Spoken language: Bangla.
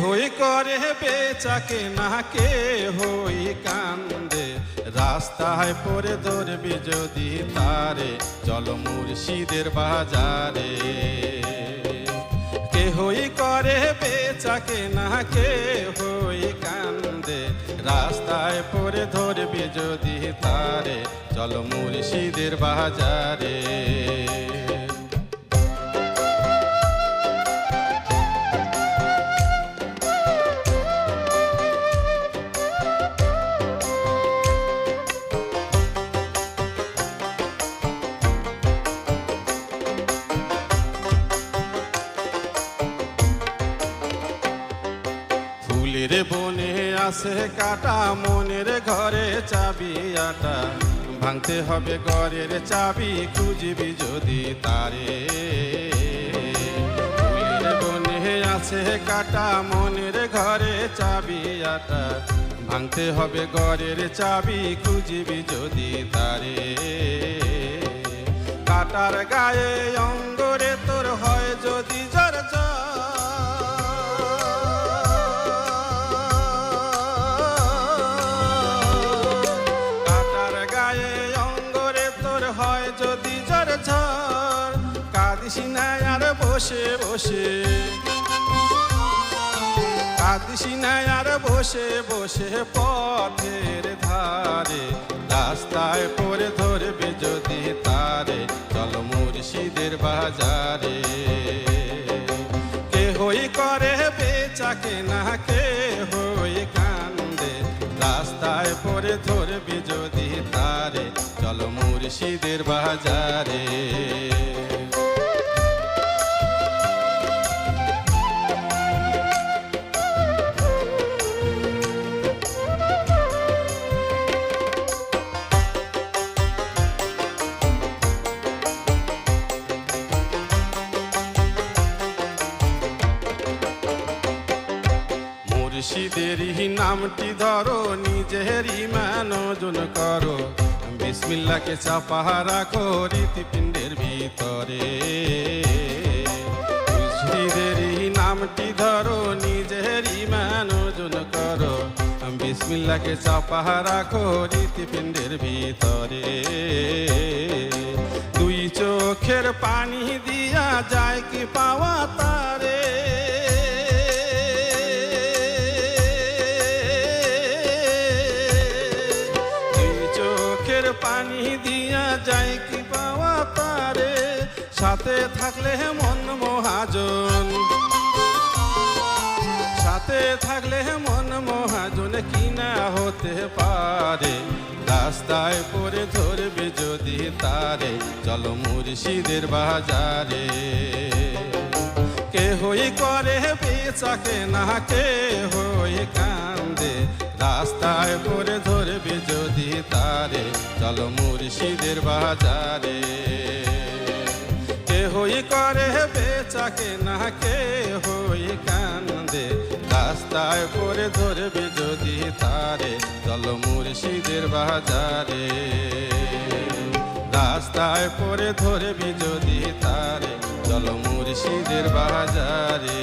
হই করে বেচাকে না কে হই কান্দে, রাস্তায় পড়ে ধরবি যদি তারে, চল মুর্শিদের বাজারে। কে হই করে বেচাকে না কে হই কান্দে, রাস্তায় পড়ে ধরবি যদি তারে, চল মুর্শিদের বাজারে। ফুলের বনে আছে কাটা, মনের ঘরে চাবি আটা, ভাঙতে হবে ঘরের চাবি খুঁজবি যদি তারে। ফুলের বনে আছে কাটা, মনের ঘরে চাবি আটা, ভাঙতে হবে ঘরের চাবি খুঁজবি যদি তারে। কাটার গায়ে অঙ্গরে তোর হয় যদি জ্বর, যদি ঝড় ঝড়, কাঁদিস না আর বসে বসে, কাঁদিস না আর বসে বসে পথের ধারে, রাস্তায় পড়ে ধরবে যদি তারে, চল মুর্শিদের বাজারে। কে হই করে বেচাকে না কে হই কান্দে, রাস্তায় পড়ে ধরবি যদি তারে, চল মুর্শিদের বাজারে। মুর্শিদেরই নামটি ধরো, নিজের ইমান ওজন করো, বিসমিল্লাহকে চাপা রাখো হৃৎপিণ্ডের ভিতরে। মুর্শিদেরই নামটি ধরো, নিজের ইমান ওজন করো, বিসমিল্লাহকে চাপা রাখো হৃৎপিণ্ডের ভিতরে। দুই চোখের পানি দিয়া যায় কি পাওয়া তারে, পানি দিয়া যায় কি পাওয়া তারে, সাথে থাকলে মন মহাজন, সাথে থাকলে মন মহাজন কি না হতে পারে, রাস্তায় পড়ে ধরবে যদি তারে, চল মুর্শিদের বাজারে। কে হই করে বেচাকে না কে হই কান্দে, রাস্তায় পড়ে ধরবে যদি তারে, চল মুর্শিদের বাজারে। কে হই করে বেচাকে না কে হই কান্দে, রাস্তায় পড়ে ধরবে যদি তারে, চল মুর্শিদের বাজারে। রাস্তায় পড়ে ধরবি যদি তারে, চল মুর্শিদের বাজারে।